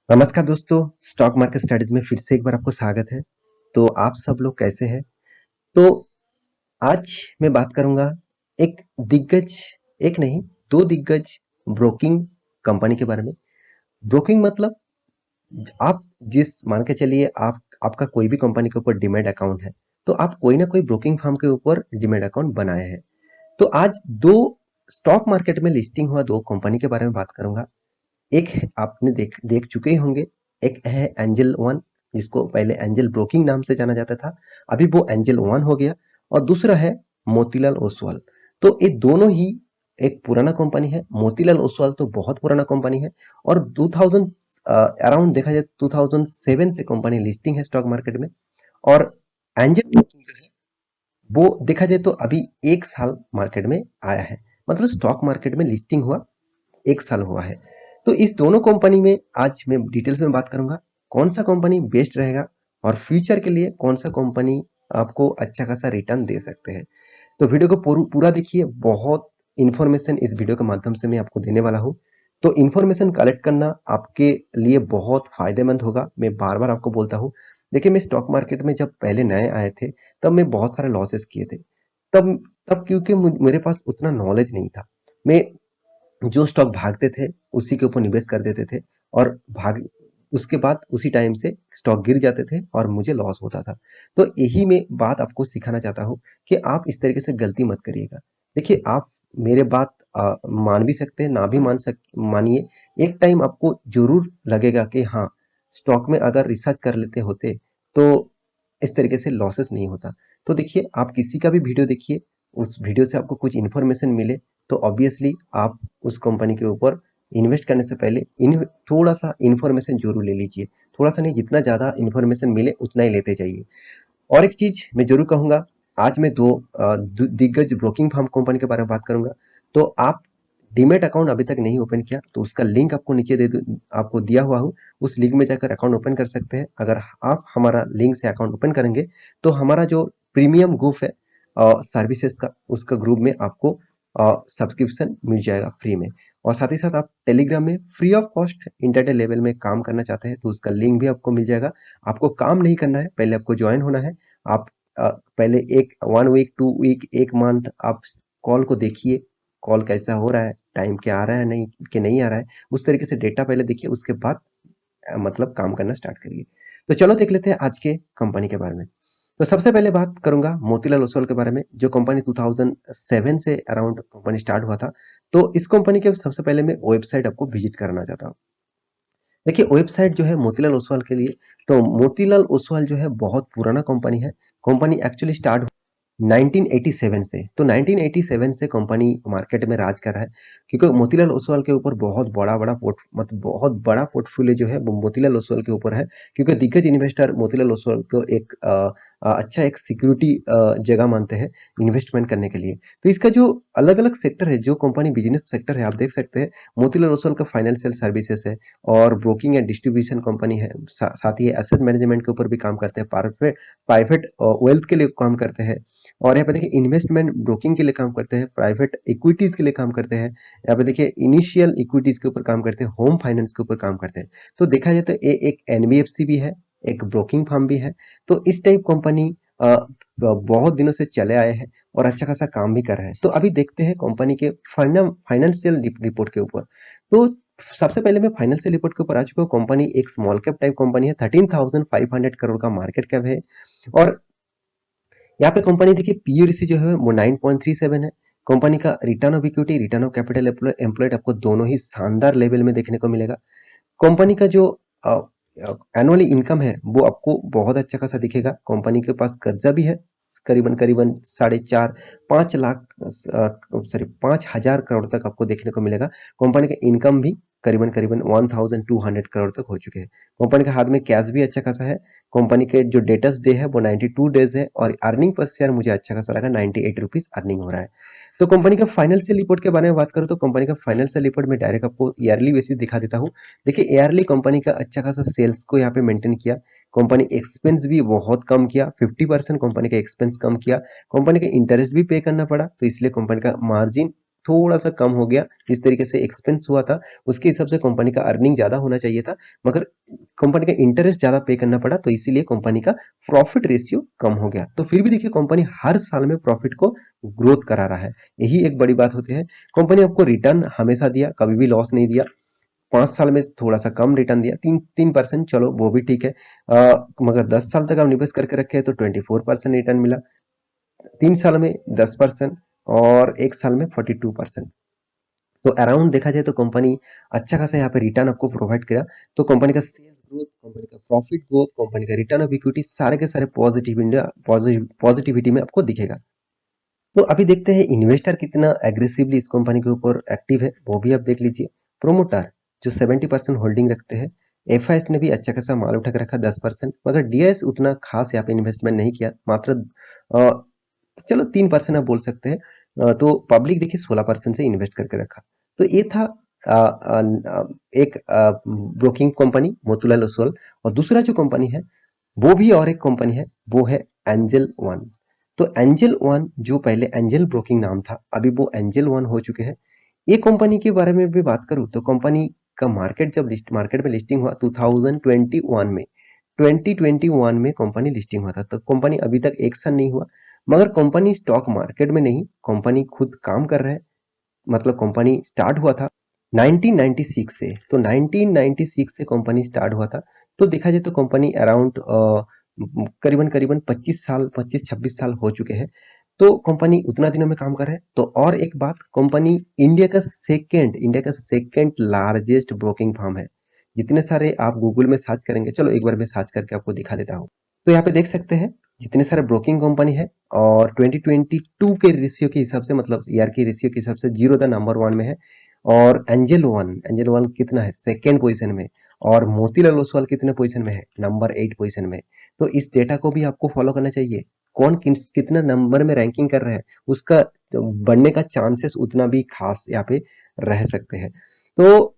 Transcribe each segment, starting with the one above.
नमस्कार दोस्तों, stock market studies में फिर से एक बार आपको स्वागत है। तो आप सब लोग कैसे हैं? तो आज मैं बात करूंगा एक दिग्गज, एक नहीं, दो दिग्गज ब्रोकिंग कंपनी के बारे में। ब्रोकिंग मतलब आप जिस मान के चलिए आप आपका कोई भी कंपनी के ऊपर डीमैट अकाउंट है, तो आप कोई ना कोई ब्रोकिंग फर्म के ऊपर डीमैट अकाउंट बनाए हैं। तो आज दो स्टॉक मार्केट में लिस्टिंग हुआ दो कंपनी के बारे में बात करूंगा। एक है, आपने देख देख चुके ही होंगे। एक है एंजल वन, जिसको पहले एंजल ब्रोकिंग नाम से जाना जाता था, अभी वो एंजल वन हो गया। और दूसरा है मोतीलाल ओसवाल। तो ये दोनों ही एक पुराना कंपनी है। मोतीलाल ओसवाल तो बहुत पुराना कंपनी है और 2000 अराउंड देखा जाए 2007 से कंपनी लिस्टिंग है स्टॉक मार्केट में। और एंजल ब्रोकिंग जो है वो देखा जाए तो अभी 1 साल मार्केट में आया है, मतलब स्टॉक मार्केट में लिस्टिंग हुआ 1 साल हुआ है। तो इस दोनों कंपनी में आज मैं डिटेल्स में बात करूंगा, कौन सा कंपनी बेस्ट रहेगा और फ्यूचर के लिए कौन सा कंपनी आपको अच्छा खासा रिटर्न दे सकते हैं। तो वीडियो को पूरा देखिए, बहुत इंफॉर्मेशन इस वीडियो के माध्यम से मैं आपको देने वाला हूँ। तो इंफॉर्मेशन कलेक्ट करना आपके लिए बहुत फायदेमंद होगा। मैं बार बार आपको बोलता हूँ, देखिए मैं स्टॉक मार्केट में जब पहले नए आए थे तब मैं बहुत सारे लॉसेस किए थे। तब तब क्योंकि मेरे पास उतना नॉलेज नहीं था। मैं जो स्टॉक भागते थे उसी के ऊपर निवेश कर देते थे और भाग उसके बाद उसी टाइम से स्टॉक गिर जाते थे और मुझे लॉस होता था। तो यही मैं बात आपको सिखाना चाहता हूँ कि आप इस तरीके से गलती मत करिएगा। देखिए आप मेरे बात मान भी सकते हैं, ना भी मानिए। एक टाइम आपको जरूर लगेगा कि हाँ, स्टॉक में अगर रिसर्च कर लेते होते तो इस तरीके से लॉसेस नहीं होता। तो देखिए आप किसी का भी वीडियो देखिए, उस वीडियो से आपको कुछ इन्फॉर्मेशन मिले तो ऑब्वियसली आप उस कंपनी के ऊपर इन्वेस्ट करने से पहले थोड़ा सा इन्फॉर्मेशन जरूर ले लीजिए। थोड़ा सा नहीं, जितना ज़्यादा इन्फॉर्मेशन मिले उतना ही लेते जाइए। और एक चीज़ मैं ज़रूर कहूँगा, आज मैं दो दिग्गज ब्रोकिंग फर्म कंपनी के बारे में बात करूँगा। तो आप डीमैट अकाउंट अभी तक नहीं ओपन किया तो उसका लिंक आपको नीचे आपको दिया हुआ हूँ। उस लिंक में जाकर अकाउंट ओपन कर सकते हैं। अगर आप हमारा लिंक से अकाउंट ओपन करेंगे तो हमारा जो प्रीमियम ग्रुप है सर्विसेज का, उसका ग्रुप में आपको सब्सक्रिप्शन मिल जाएगा फ्री में। और साथ ही साथ आप टेलीग्राम में free of cost intraday level में काम करना चाहते हैं तो उसका लिंक भी आपको मिल जाएगा। आपको काम नहीं करना है, पहले आपको ज्वाइन होना है। आप पहले एक 1 वीक 2 वीक 1 मंथ आप कॉल को देखिए, कॉल कैसा हो रहा है, टाइम क्या आ रहा है नहीं कि नहीं आ रहा है, उस तरीके से डेटा पहले देखिए, उसके बाद मतलब काम करना स्टार्ट करिए। तो चलो देख लेते हैं आज के कंपनी के बारे में। तो सबसे पहले बात करूंगा मोतीलाल ओसवाल के बारे में, जो कंपनी 2007 से अराउंड कंपनी स्टार्ट हुआ था। तो इस कंपनी के सबसे पहले मैं वेबसाइट आपको विजिट कराना चाहता हूँ। देखिए वेबसाइट जो है मोतीलाल ओसवाल के लिए, तो मोतीलाल ओसवाल जो है बहुत पुराना कंपनी है। कंपनी एक्चुअली स्टार्ट 1987 से, तो 1987 से कंपनी मार्केट में राज कर रहा है। क्योंकि मोतीलाल ओसवाल के ऊपर बहुत बड़ा बड़ा मतलब बहुत बड़ा पोर्टफोलियो जो है वो मोतीलाल ओसवाल के ऊपर है। क्योंकि दिग्गज इन्वेस्टर मोतीलाल ओसवाल को एक अच्छा एक सिक्योरिटी जगह मानते हैं इन्वेस्टमेंट करने के लिए। तो इसका जो अलग अलग सेक्टर है, जो कंपनी बिजनेस सेक्टर है, आप देख सकते हैं मोतीलाल ओसवाल का फाइनेंशियल सर्विसेज है और ब्रोकिंग एंड डिस्ट्रीब्यूशन कंपनी है। साथ ही एसेट मैनेजमेंट के ऊपर भी काम करते हैं, प्राइवेट प्राइवेट वेल्थ के लिए काम करते हैं। और यहाँ पे देखिए इन्वेस्टमेंट ब्रोकिंग के लिए काम करते हैं, प्राइवेट इक्विटीज के लिए काम करते हैं। यहाँ पे देखिए इनिशियल इक्विटीज के ऊपर काम करते हैं, होम फाइनेंस के ऊपर काम करते हैं। तो देखा जाए तो ये एक एनबीएफसी भी है, एक ब्रोकिंग फर्म भी है। तो इस टाइप कंपनी बहुत दिनों से चले आए हैं और अच्छा खासा काम भी कर रहे हैं। तो अभी देखते हैं कंपनी के फाइनेंशियल रिपोर्ट के ऊपर। तो सबसे पहले मैं फाइनेंशियल रिपोर्ट के ऊपर आ चुका हूँ। कंपनी एक स्मॉल कैप टाइप कंपनी है, 13,500 करोड़ का मार्केट कैप है। और यहाँ पे कंपनी देखिए पीयूसी जो है वो 9.37 है। कंपनी का return of equity, return of capital employed आपको दोनों ही शानदार लेवल में देखने को मिलेगा। कंपनी का जो एनुअली इनकम है वो आपको बहुत अच्छा खासा दिखेगा। कंपनी के पास कर्जा भी है, करीबन करीबन 4.5 5 लाख, सॉरी 5,000 करोड़ तक आपको देखने को मिलेगा। कंपनी का इनकम भी करीबन करीबन 1,200 करोड़ तक हो चुके हैं। कंपनी के हाथ में कैश भी अच्छा खासा है। कंपनी के जो डेटर्स डे है वो 92 डेज है और अर्निंग पर शेयर मुझे अच्छा खासा लगा, 98 रुपीज अर्निंग हो रहा है। तो कंपनी का फाइनेंशियल रिपोर्ट के बारे में बात करूं तो कंपनी का फाइनेंशियल रिपोर्ट में डायरेक्ट आपको ईयरली बेसिस दिखा देता हूं। देखिए ईयरली कंपनी का अच्छा खासा सेल्स को यहाँ पे मेंटेन किया। कंपनी एक्सपेंस भी बहुत कम किया, 50% कंपनी का एक्सपेंस कम किया। कंपनी का इंटरेस्ट भी पे करना पड़ा, तो इसलिए कंपनी का मार्जिन थोड़ा सा कम हो गया। जिस तरीके से एक्सपेंस हुआ था उसके हिसाब से कंपनी का अर्निंग ज़्यादा होना चाहिए था, मगर कंपनी का इंटरेस्ट ज़्यादा पे करना पड़ा, तो इसीलिए कंपनी का प्रॉफिट रेशियो कम हो गया। तो फिर भी देखिए कंपनी हर साल में प्रॉफिट को ग्रोथ करा रहा है, यही एक बड़ी बात होती है। कंपनी आपको रिटर्न हमेशा दिया, कभी भी लॉस नहीं दिया। 5 साल में थोड़ा सा कम रिटर्न दिया, 3% चलो वो भी ठीक है। मगर 10 साल तक आप निवेश करके रखे तो 24% रिटर्न मिला, 3 साल में 10% और 1 साल में 42%। तो अराउंड देखा जाए तो कंपनी अच्छा खासा यहाँ पे रिटर्न आपको प्रोवाइड किया। तो कंपनी का सेल्स ग्रोथ, कंपनी का प्रॉफिट ग्रोथ, कंपनी का रिटर्न ऑफ इक्विटी सारे के सारे पॉजिटिविटी में आपको दिखेगा। तो अभी देखते हैं इन्वेस्टर कितना एग्रेसिवली इस कंपनी के ऊपर एक्टिव है, वो भी आप देख लीजिए। प्रोमोटर जो 70% होल्डिंग रखते हैं, एफआईएस ने भी अच्छा खासा माल उठा के रखा 10%, मगर डीआईएस उतना खास यहाँ पे इन्वेस्टमेंट नहीं किया, मात्र चलो 3% आप बोल सकते हैं। तो पब्लिक देखिए 16% से इन्वेस्ट करके रखा। तो ये था एक ब्रोकिंग कंपनी मोतीलाल ओसवाल। और दूसरा जो कंपनी है वो भी और एक कंपनी है, वो है एंजल वन। तो एंजल वन जो पहले एंजल ब्रोकिंग नाम था, अभी वो एंजल वन हो चुके हैं। ये कंपनी के बारे में भी बात करूं तो कंपनी का मार्केट में लिस्टिंग हुआ 2021 में। 2021 में कंपनी लिस्टिंग हुआ था, तो कंपनी अभी तक एक साल नहीं हुआ, मगर कंपनी स्टॉक मार्केट में नहीं, कंपनी खुद काम कर रहा है। मतलब कंपनी स्टार्ट हुआ था 1996 से, तो 1996 से कंपनी स्टार्ट हुआ था। तो देखा जाए तो कंपनी अराउंड करीबन करीबन 25-26 साल हो चुके हैं। तो कंपनी उतना दिनों में काम कर रहा है। तो और एक बात, कंपनी इंडिया का सेकेंड लार्जेस्ट ब्रोकिंग फर्म है। जितने सारे आप गूगल में सर्च करेंगे, चलो एक बार मैं सर्च करके आपको दिखा देता हूँ। तो यहाँ पे देख सकते हैं जितने सारे ब्रोकिंग कंपनी है, और 2022 के रेशियो के हिसाब से, मतलब ईयर के रेशियो के हिसाब से जीरो द नंबर वन में है। और एंजल वन कितना है, सेकेंड पोजीशन में। और मोतीलाल ओसवाल कितने पोजीशन में है, नंबर 8 पोजीशन में। तो इस डेटा को भी आपको फॉलो करना चाहिए, कौन कितना नंबर में रैंकिंग कर रहा है, उसका बढ़ने का चांसेस उतना भी खास यहाँ पे रह सकते हैं। तो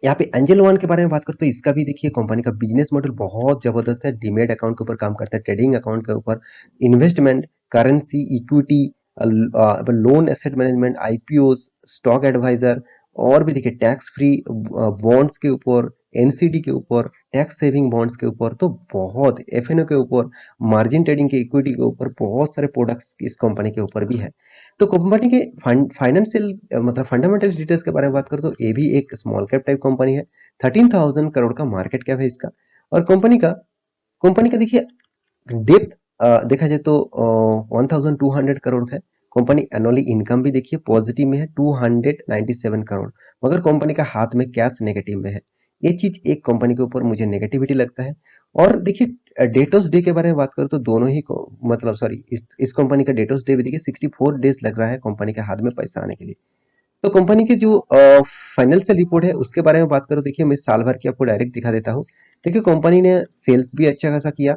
यहाँ पे एंजल वन के बारे में बात करें तो इसका भी देखिए कंपनी का बिजनेस मॉडल बहुत जबरदस्त है। डीमेट अकाउंट के ऊपर काम करता है, ट्रेडिंग अकाउंट के ऊपर, investment, currency, equity, loan, asset management, IPO, stock advisor, और भी देखिए टैक्स फ्री बॉन्ड्स के ऊपर, एनसीडी के ऊपर, टैक्स सेविंग बॉन्ड्स के ऊपर, तो बहुत एफएनओ के ऊपर, मार्जिन ट्रेडिंग के इक्विटी के ऊपर, बहुत सारे प्रोडक्ट्स इस कंपनी के ऊपर भी है। तो कंपनी के फाइनेंशियल मतलब फंडामेंटल डिटेल्स के बारे में बात करें तो ये भी एक स्मॉल कैप टाइप कंपनी है। 13,000 करोड़ का मार्केट कैप है इसका। और कंपनी का देखिए डेप्थ देखा जाए तो 1200 करोड़ है। कंपनी एनुअली इनकम भी देखिए पॉजिटिव में है, 297 करोड़, मगर कंपनी का हाथ में कैश नेगेटिव में है। ये चीज एक कंपनी के ऊपर मुझे नेगेटिविटी लगता है। और देखिए डेटोस डे के बारे में बात करें तो दोनों ही मतलब सॉरी, इस कंपनी का डेटोस डे भी देखिए 64 डेज लग रहा है कंपनी के हाथ में पैसा आने के लिए। तो कंपनी की जो फाइनेंशियल रिपोर्ट है उसके बारे में बात करूं, देखिए मैं साल भर की आपको डायरेक्ट दिखा देता हूँ। देखिए कंपनी ने सेल्स भी अच्छा खासा किया,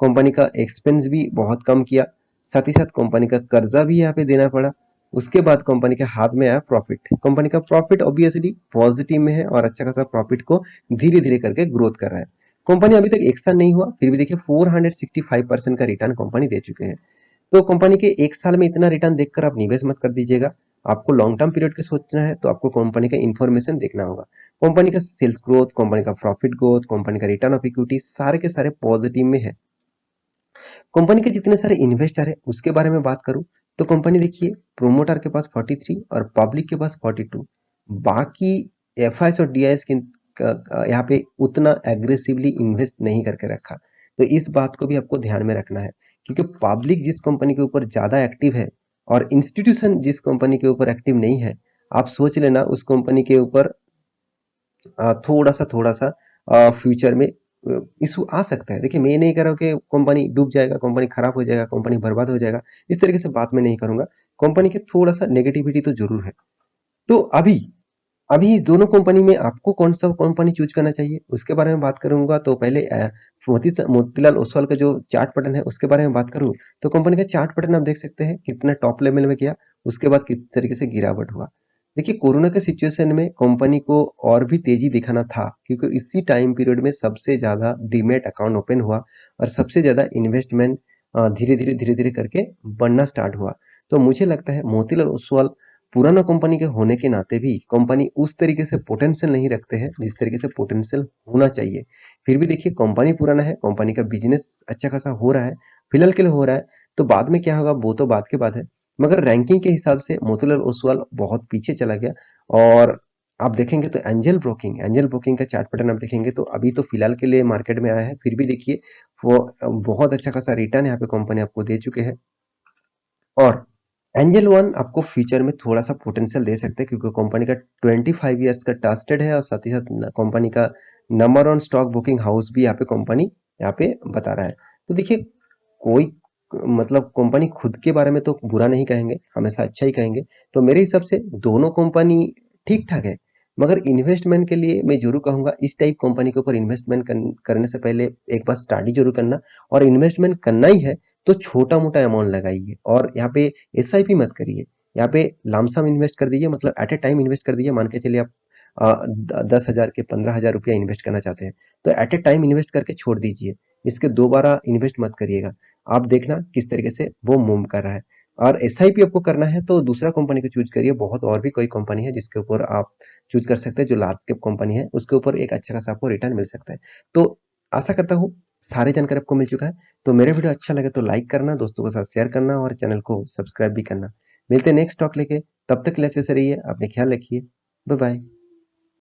कंपनी का एक्सपेंस भी बहुत कम किया, साथ ही साथ कंपनी का कर्जा भी यहाँ पे देना पड़ा। उसके बाद कंपनी के हाथ में आया प्रॉफिट। कंपनी का प्रॉफिट ऑब्वियसली पॉजिटिव में है और अच्छा खासा प्रॉफिट को धीरे धीरे करके ग्रोथ कर रहा है। कंपनी अभी तक एक साल नहीं हुआ, फिर भी देखिए 465% का रिटर्न कंपनी दे चुके हैं। तो कंपनी के एक साल में इतना रिटर्न देखकर आप निवेश मत कर दीजिएगा। आपको लॉन्ग टर्म पीरियड के सोचना है तो आपको कंपनी का इन्फॉर्मेशन देखना होगा। कंपनी का सेल्स ग्रोथ, कंपनी का प्रॉफिट ग्रोथ, कंपनी का रिटर्न ऑफ इक्विटी सारे के सारे पॉजिटिव में है। कंपनी के जितने सारे इन्वेस्टर है उसके बारे में बात करूं तो कंपनी देखिए प्रोमोटर के पास 43 और पब्लिक के पास 42। बाकी एफआईएस और डीआईएस यहाँ पे उतना एग्रेसिवली इन्वेस्ट नहीं करके रखा। तो इस बात को भी आपको ध्यान में रखना है, क्योंकि पब्लिक जिस कंपनी के ऊपर ज्यादा एक्टिव है और इंस्टीट्यूशन जिस कंपनी के ऊपर एक्टिव नहीं है, आप सोच लेना उस कंपनी के ऊपर थोड़ा सा फ्यूचर में इशू आ सकता है। देखिए मैं नहीं कह रहा हूँ कि कंपनी डूब जाएगा, कंपनी खराब हो जाएगा, कंपनी बर्बाद हो जाएगा, इस तरीके से बात मैं नहीं करूंगा। कंपनी के थोड़ा सा नेगेटिविटी तो जरूर है। तो अभी अभी इस दोनों कंपनी में आपको कौन सा कंपनी चूज करना चाहिए उसके बारे में बात करूंगा। तो पहले मोतीलाल ओसवाल का जो चार्ट पैटर्न है उसके बारे में बात करूं तो कंपनी का चार्ट पैटर्न आप देख सकते हैं कितना टॉप लेवल में गया, उसके बाद किस तरीके से गिरावट हुआ। देखिए कोरोना के सिचुएशन में कंपनी को और भी तेजी दिखाना था, क्योंकि इसी टाइम पीरियड में सबसे ज्यादा डीमेट अकाउंट ओपन हुआ और सबसे ज्यादा इन्वेस्टमेंट धीरे धीरे करके बढ़ना स्टार्ट हुआ। तो मुझे लगता है मोतीलाल ओसवाल पुराना कंपनी के होने के नाते भी कंपनी उस तरीके से पोटेंशियल नहीं रखते हैं जिस तरीके से पोटेंशियल होना चाहिए। फिर भी देखिए कंपनी पुराना है, कंपनी का बिजनेस अच्छा खासा हो रहा है, फिलहाल के लिए हो रहा है, तो बाद में क्या होगा वो तो बात की बात है। मगर रैंकिंग के हिसाब से मोतीलाल ओसवाल बहुत पीछे चला गया। और आप देखेंगे तो एंजल ब्रोकिंग का चार्ट पैटर्न आप देखेंगे तो अभी तो फिलहाल के लिए मार्केट में आया है, फिर भी देखिए वो बहुत अच्छा खासा रिटर्न यहाँ पे कंपनी आपको दे चुके हैं। और एंजल वन आपको फ्यूचर में थोड़ा सा पोटेंशियल दे सकते हैं क्योंकि कंपनी का 25 ईयर्स का ट्रस्टेड है और साथ ही साथ कंपनी का number one stock booking house भी यहाँ पे कंपनी यहाँ पे बता रहा है। तो देखिए कोई मतलब कंपनी खुद के बारे में तो बुरा नहीं कहेंगे, हमेशा अच्छा ही कहेंगे। तो मेरे हिसाब से दोनों कंपनी ठीक ठाक है, मगर इन्वेस्टमेंट के लिए मैं जरूर कहूंगा इस टाइप कंपनी के ऊपर इन्वेस्टमेंट करने से पहले एक बार स्टडी जरूर करना। और इन्वेस्टमेंट करना ही है तो छोटा मोटा अमाउंट लगाइए और यहाँ पे एसआईपी मत करिए। यहाँ पे लमसम इन्वेस्ट कर दीजिए, मतलब एट ए टाइम इन्वेस्ट कर दीजिए। मान के चलिए आप 10,000 के 15,000 रुपया इन्वेस्ट करना चाहते हैं तो एट ए टाइम इन्वेस्ट करके छोड़ दीजिए, इसके दोबारा इन्वेस्ट मत करिएगा। आप देखना किस तरीके से वो मूव कर रहा है। और एसआईपी आपको करना है तो दूसरा कंपनी को चूज करिए, बहुत और भी कोई कंपनी है जिसके ऊपर आप चूज कर सकते हैं, जो लार्ज कैप कंपनी है उसके ऊपर एक अच्छा खासा आपको रिटर्न मिल सकता है। तो आशा करता हूँ सारी जानकारी आपको मिल चुका है। तो मेरे वीडियो अच्छा लगे तो लाइक करना, दोस्तों के साथ शेयर करना और चैनल को सब्सक्राइब भी करना। मिलते हैं नेक्स्ट टॉक लेके, तब तक के लिए अच्छे से रहिए, अपने ख्याल रखिए। Bye bye.